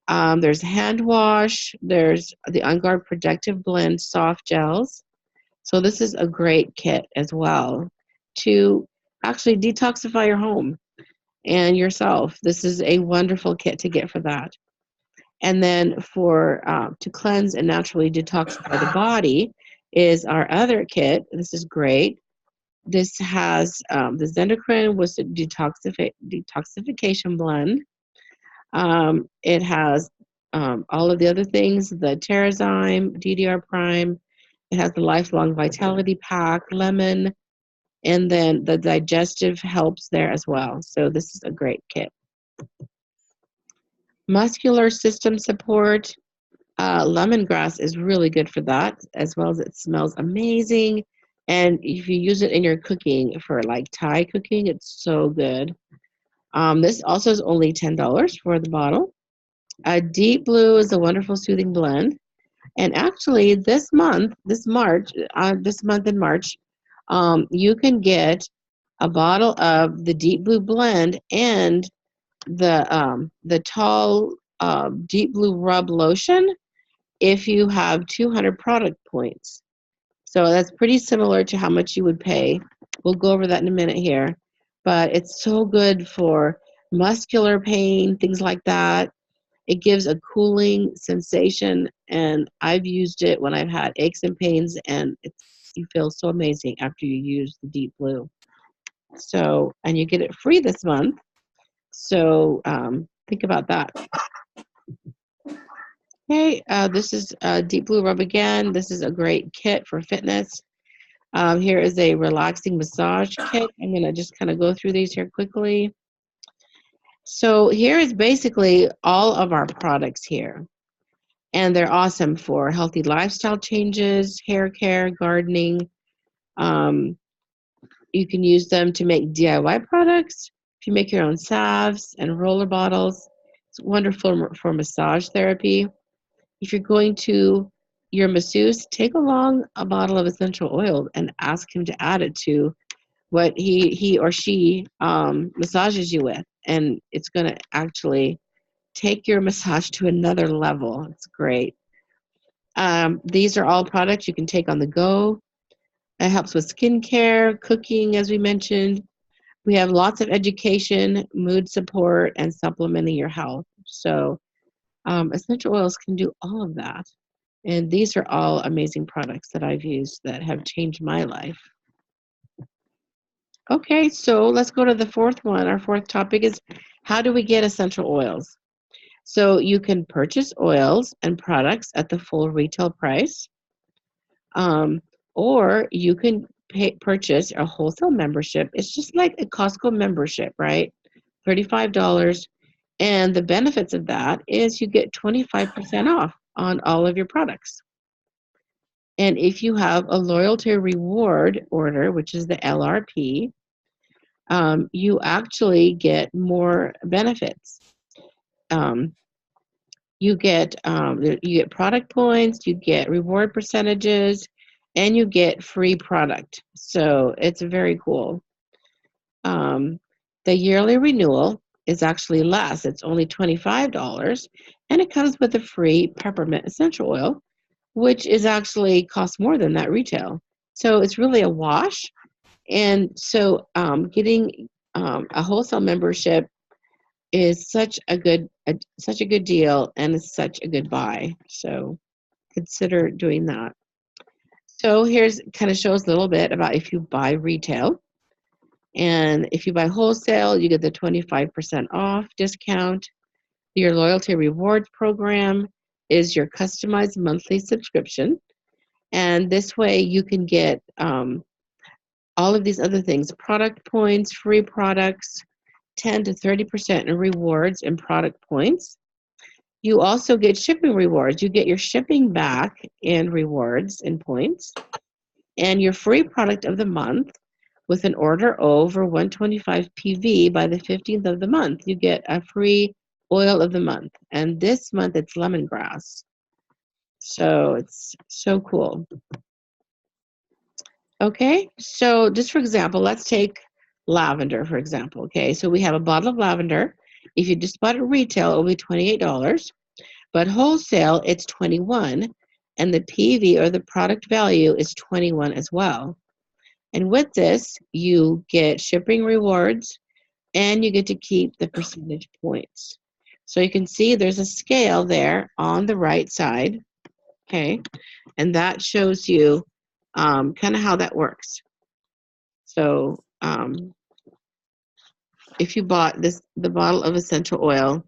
There's hand wash. There's the On Guard Protective Blend soft gels. So this is a great kit as well to actually detoxify your home and yourself. This is a wonderful kit to get for that. And then for to cleanse and naturally detoxify the body is our other kit. This is great. This has the Zendocrine with the detoxification blend. It has all of the other things, the Terrazyme, DDR Prime. It has the Lifelong Vitality Pack, lemon, and then the digestive helps there as well. So this is a great kit. Muscular system support. Lemongrass is really good for that, as well as it smells amazing. And if you use it in your cooking for like Thai cooking, it's so good. This also is only $10 for the bottle. Deep Blue is a wonderful soothing blend. And actually this month in March, you can get a bottle of the Deep Blue blend and the Tall Deep Blue Rub Lotion if you have 200 product points. So that's pretty similar to how much you would pay. We'll go over that in a minute here. But it's so good for muscular pain, things like that. It gives a cooling sensation, and I've used it when I've had aches and pains, and you feel so amazing after you use the Deep Blue. So, and you get it free this month. So think about that. Okay, this is Deep Blue Rub again. This is a great kit for fitness. Here is a relaxing massage kit. I'm going to just kind of go through these here quickly. So here is basically all of our products here. And they're awesome for healthy lifestyle changes, hair care, gardening. You can use them to make DIY products. If you make your own salves and roller bottles, it's wonderful for massage therapy. If you're going to your masseuse, take along a bottle of essential oil and ask him to add it to what he or she massages you with. And it's going to actually take your massage to another level. It's great. These are all products you can take on the go. It helps with skincare, cooking, as we mentioned. We have lots of education, mood support, and supplementing your health. So essential oils can do all of that. And these are all amazing products that I've used that have changed my life. Okay, so let's go to the fourth one. Our fourth topic is, how do we get essential oils? So you can purchase oils and products at the full retail price, or you can purchase a wholesale membership. It's just like a Costco membership, right? $35. And the benefits of that is you get 25% off on all of your products. And if you have a loyalty reward order, which is the LRP, you actually get more benefits. You get product points, you get reward percentages, and you get free product. So it's very cool. The yearly renewal is actually less. It's only $25, and it comes with a free peppermint essential oil, which is actually costs more than that retail. So it's really a wash. And so getting a wholesale membership is such a good deal, and it's such a good buy. So consider doing that. So here's kind of shows a little bit about if you buy retail. And if you buy wholesale, you get the 25% off discount. Your loyalty rewards program is your customized monthly subscription. And this way you can get all of these other things, product points, free products, 10 to 30% in rewards and product points. You also get shipping rewards. You get your shipping back in rewards and points. And your free product of the month, with an order over 125 PV by the 15th of the month, you get a free oil of the month. And this month it's lemongrass. So it's so cool. Okay, so just for example, let's take lavender, for example. Okay, so we have a bottle of lavender. If you just bought it retail, it will be $28. But wholesale, it's $21. And the PV, or the product value, is $21 as well. And with this, you get shipping rewards, and you get to keep the percentage points. So you can see there's a scale there on the right side, okay? And that shows you kind of how that works. So if you bought the bottle of essential oil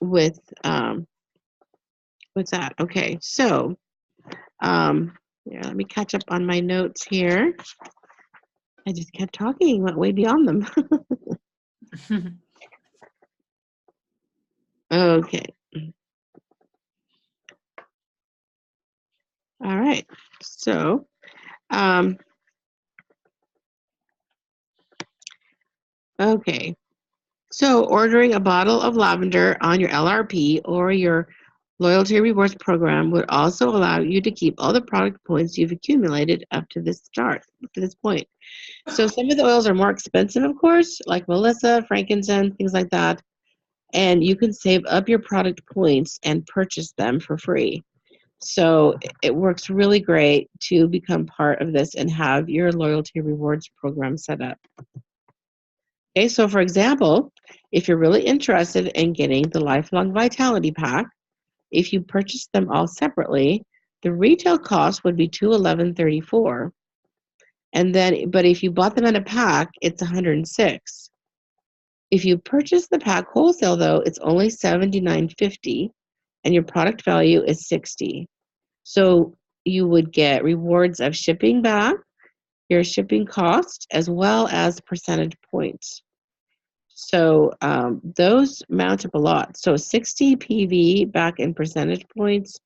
with that, okay? So yeah, let me catch up on my notes here. I just kept talking, went way beyond them. Okay. All right. So, okay. So ordering a bottle of lavender on your LRP or your loyalty rewards program would also allow you to keep all the product points you've accumulated up to this point. So some of the oils are more expensive, of course, like Melissa, frankincense, things like that. And you can save up your product points and purchase them for free. So it works really great to become part of this and have your loyalty rewards program set up. Okay, so for example, if you're really interested in getting the Lifelong Vitality Pack, if you purchase them all separately, the retail cost would be $211.34. And then, but if you bought them in a pack, it's $106. If you purchase the pack wholesale, though, it's only $79.50, and your product value is $60. So you would get rewards of shipping back, your shipping cost, as well as percentage points. So those mount up a lot. So 60 PV back in percentage points,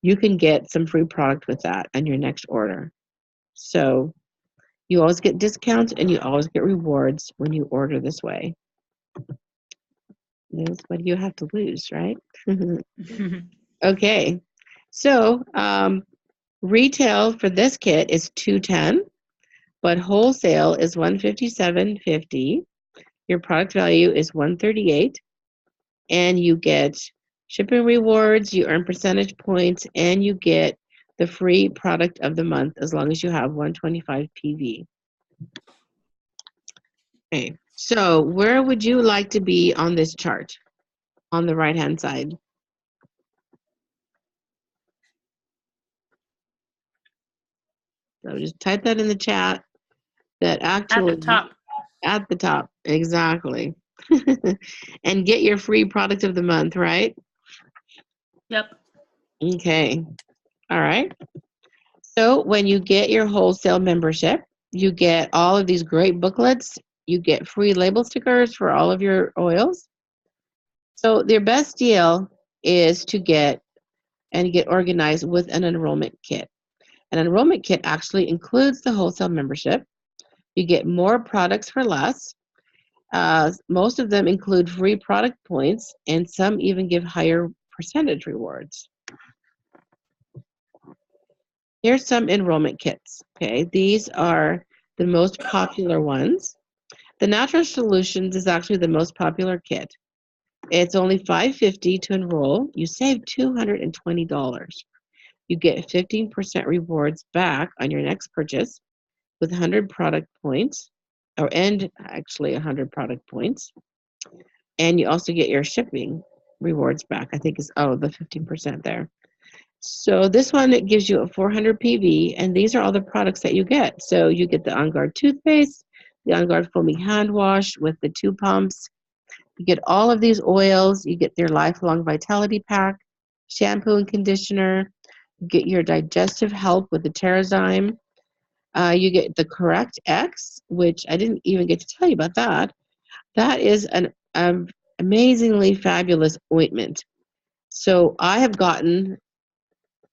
you can get some free product with that on your next order. So you always get discounts and you always get rewards when you order this way. That's what you have to lose, right? Okay. So retail for this kit is $210, but wholesale is $157.50. Your product value is $138, and you get shipping rewards, you earn percentage points, and you get the free product of the month as long as you have 125 PV. Okay, so where would you like to be on this chart? On the right-hand side. So just type that in the chat. That actually At the top. At the top, exactly. And get your free product of the month, right? Yep. Okay. All right. So when you get your wholesale membership, you get all of these great booklets. You get free label stickers for all of your oils. So their best deal is to get organized with an enrollment kit. An enrollment kit actually includes the wholesale membership. You get more products for less. Most of them include free product points, and some even give higher percentage rewards. Here's some enrollment kits. Okay, these are the most popular ones. The Natural Solutions is actually the most popular kit. It's only $550 to enroll. You save $220. You get 15% rewards back on your next purchase with 100 product points, and actually 100 product points. And you also get your shipping rewards back. I think is the 15% there. So this one, it gives you a 400 PV, and these are all the products that you get. So you get the On Guard toothpaste, the On Guard foaming hand wash with the 2 pumps. You get all of these oils. You get their lifelong vitality pack, shampoo and conditioner. You get your digestive help with the Terrazyme. You get the Correct X, which I didn't even get to tell you about that. That is an amazingly fabulous ointment. So I have gotten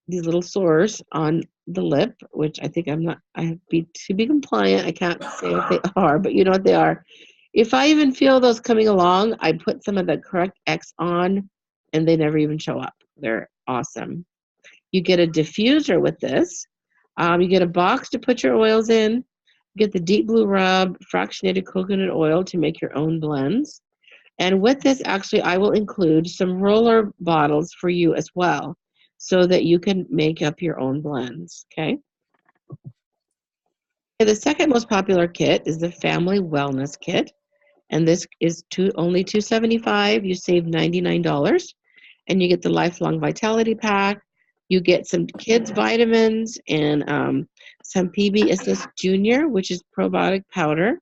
these little sores on the lip, which I think I have to be compliant. I can't say what they are, but you know what they are. If I even feel those coming along, I put some of the Correct X on, and they never even show up. They're awesome. You get a diffuser with this. You get a box to put your oils in. You get the Deep Blue Rub fractionated coconut oil to make your own blends. And with this, actually, I will include some roller bottles for you as well, so that you can make up your own blends, okay? And the second most popular kit is the Family Wellness Kit, and this is only $275. You save $99, and you get the Lifelong Vitality Pack. You get some kids' vitamins and some PB Assist Junior, which is probiotic powder.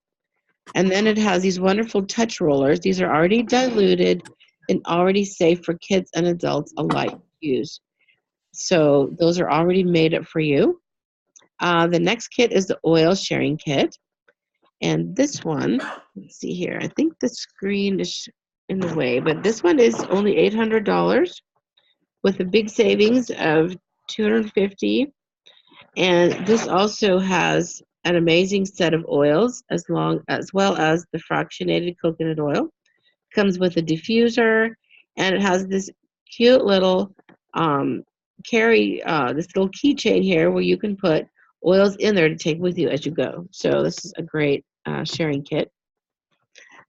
And then it has these wonderful touch rollers. These are already diluted and already safe for kids and adults alike to use. So those are already made up for you. The next kit is the oil sharing kit. And this one, let's see here. I think the screen is in the way, but this one is only $800 with a big savings of $250. And this also has an amazing set of oils as well as the fractionated coconut oil. Comes with a diffuser, and it has this cute little this little keychain here where you can put oils in there to take with you as you go. So this is a great sharing kit.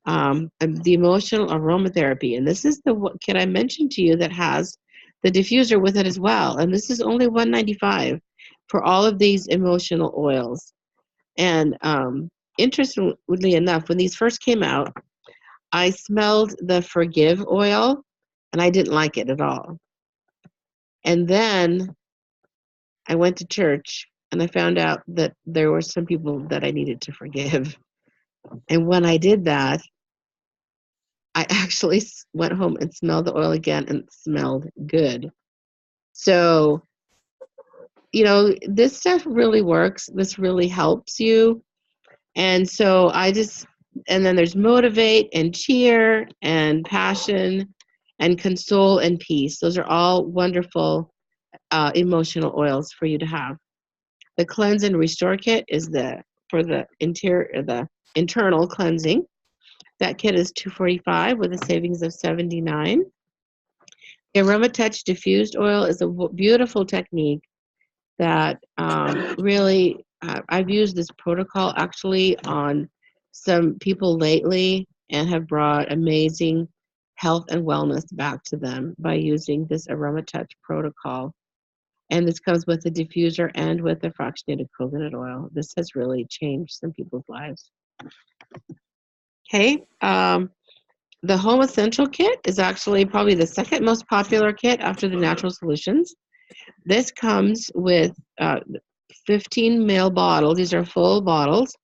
And the emotional aromatherapy, and this is the kit I mentioned to you that has the diffuser with it as well. And this is only $195 for all of these emotional oils. And interestingly enough, when these first came out, I smelled the Forgive oil, and I didn't like it at all. And then I went to church, and I found out that there were some people that I needed to forgive. And when I did that, I actually went home and smelled the oil again, and it smelled good. So this stuff really works. This really helps you. And so and then there's motivate and cheer and passion and console and peace. Those are all wonderful emotional oils for you to have. The cleanse and restore kit is for the internal cleansing. That kit is $245 with a savings of $79. The Aroma Touch diffused oil is a beautiful technique that really, I've used this protocol actually on some people lately and have brought amazing health and wellness back to them by using this Aroma Touch protocol. And this comes with a diffuser and with a fractionated coconut oil. This has really changed some people's lives. Okay. The Home Essential Kit is actually probably the second most popular kit after the Natural Solutions. This comes with 15 ml bottles. These are full bottles.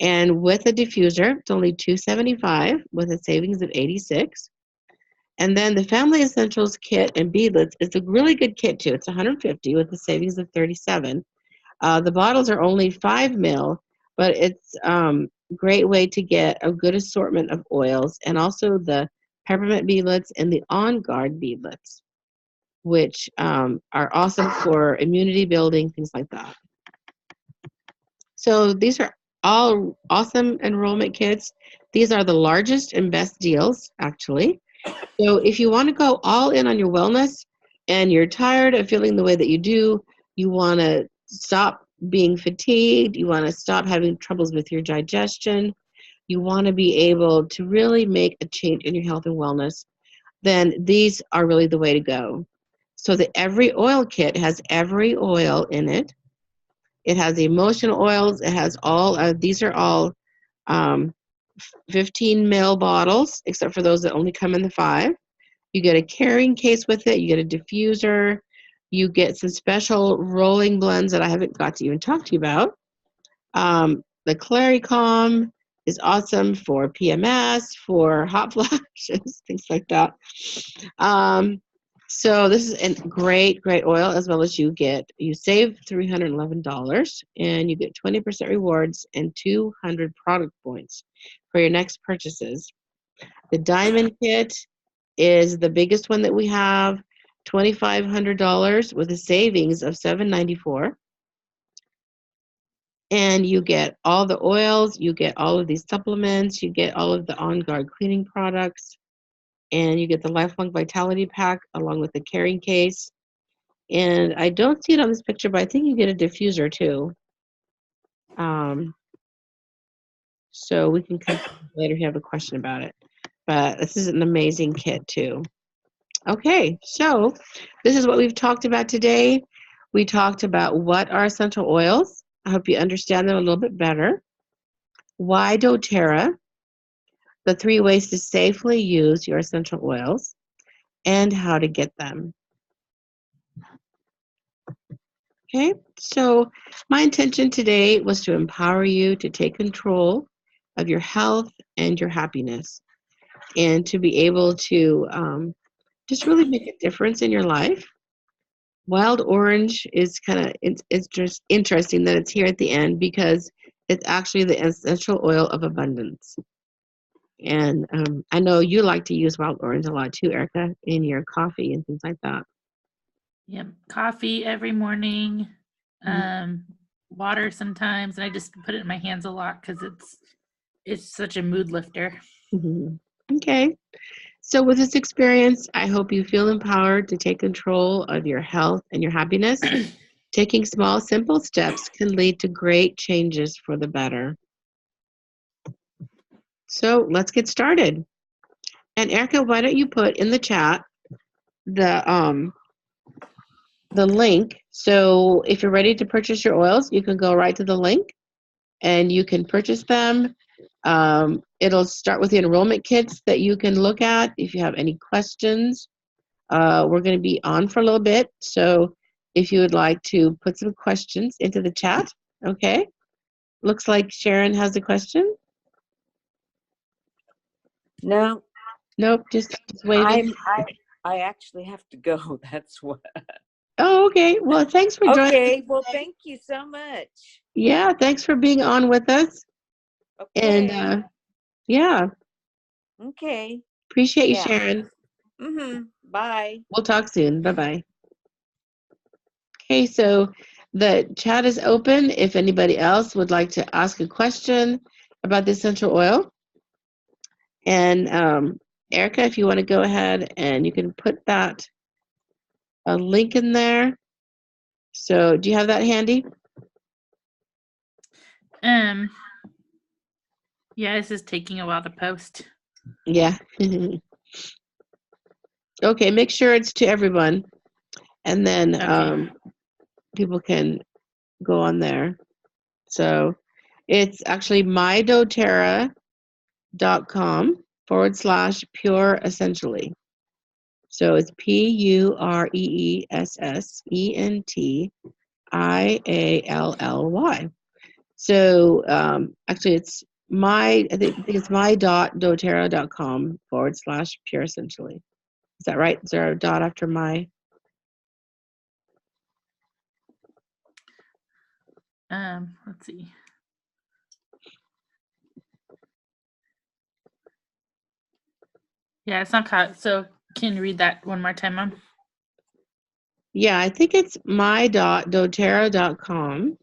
And with a diffuser, it's only $275 with a savings of $86. And then the Family Essentials Kit and beadlets is a really good kit too. It's $150 with a savings of $37. The bottles are only 5 ml, but it's great way to get a good assortment of oils, and also the peppermint beadlets and the On Guard beadlets, which are awesome for immunity building, things like that. So these are all awesome enrollment kits. These are the largest and best deals, actually. So if you want to go all in on your wellness and you're tired of feeling the way that you do, you want to stop being fatigued, you want to stop having troubles with your digestion, you want to be able to really make a change in your health and wellness, then these are really the way to go. So the Every Oil Kit has every oil in it. It has the emotional oils. It has these are all 15 ml bottles, except for those that only come in the 5. You get a carrying case with it. You get a diffuser. You get some special rolling blends that I haven't got to even talk to you about. The Claricalm is awesome for PMS, for hot flashes, things like that. So this is a great oil, as well as you save $311 and you get 20% rewards and 200 product points for your next purchases. The Diamond Kit is the biggest one that we have, $2,500 with a savings of $794. And you get all the oils, you get all of these supplements, you get all of the On Guard cleaning products, and you get the Lifelong Vitality Pack along with the carrying case. And I don't see it on this picture, but I think you get a diffuser too. So we can come later if you have a question about it. But this is an amazing kit too. Okay, so this is what we've talked about today. We talked about what are essential oils. I hope you understand them a little bit better. Why doTERRA? The 3 ways to safely use your essential oils, and how to get them. Okay, so my intention today was to empower you to take control of your health and your happiness, and to be able to just really make a difference in your life. Wild orange is it's just interesting that it's here at the end, because it's actually the essential oil of abundance. And I know you like to use wild orange a lot too, Erica, in your coffee and things like that. Yep, coffee every morning, water sometimes, and I just put it in my hands a lot because it's such a mood lifter. Mm-hmm. Okay. So with this experience, I hope you feel empowered to take control of your health and your happiness. Taking small, simple steps can lead to great changes for the better. So let's get started. And Erica, why don't you put in the chat the link. So if you're ready to purchase your oils, you can go right to the link and you can purchase them. It'll start with the enrollment kits that you can look at if you have any questions. We're going to be on for a little bit, so if you would like to put some questions into the chat. Okay. Looks like Sharon has a question. No. Nope, just waiting. I actually have to go. That's what. Oh, okay. Well, thanks for joining. Okay, well, thank you so much. Yeah, thanks for being on with us. Okay. And yeah, Okay. appreciate you Yeah. sharing. Bye. We'll talk soon. Bye-bye. Okay, so the chat is open if anybody else would like to ask a question about the essential oil. And Erica, if you want to go ahead and you can put that a link in there. So do you have that handy? Yeah, this is taking a while to post. Yeah. Okay, make sure it's to everyone. And then Okay. people can go on there. So it's actually mydoterra.com/pure essentially. So it's PURESSENTIALLY. So actually it's I think it's my.doterra.com/pure essentially. Is that right? Is there a dot after my? Let's see. Yeah, it's not caught. So can you read that one more time, Mom? Yeah, I think it's my.doterra.com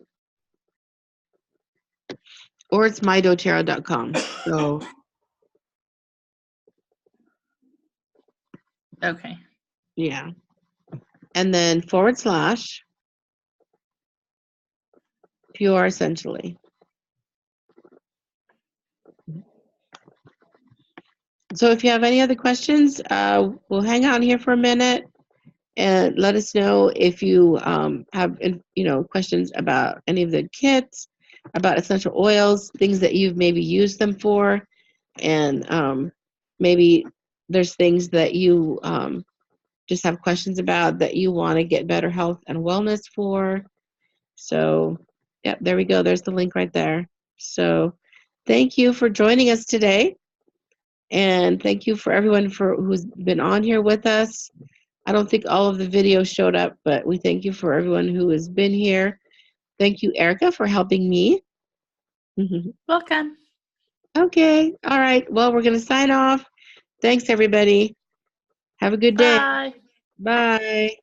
or it's mydoterra.com. So Okay. yeah. And then /pure essentially. So if you have any other questions, we'll hang out here for a minute and let us know if you have questions about any of the kits, about essential oils, things that you've maybe used them for, and maybe there's things that you just have questions about that you want to get better health and wellness for. So, yeah, there we go. There's the link right there. So, thank you for joining us today. And thank you for everyone who's been on here with us. I don't think all of the videos showed up, but we thank you for everyone who has been here. Thank you, Erica, for helping me. Welcome. Okay. All right. Well, we're going to sign off. Thanks, everybody. Have a good day. Bye. Bye.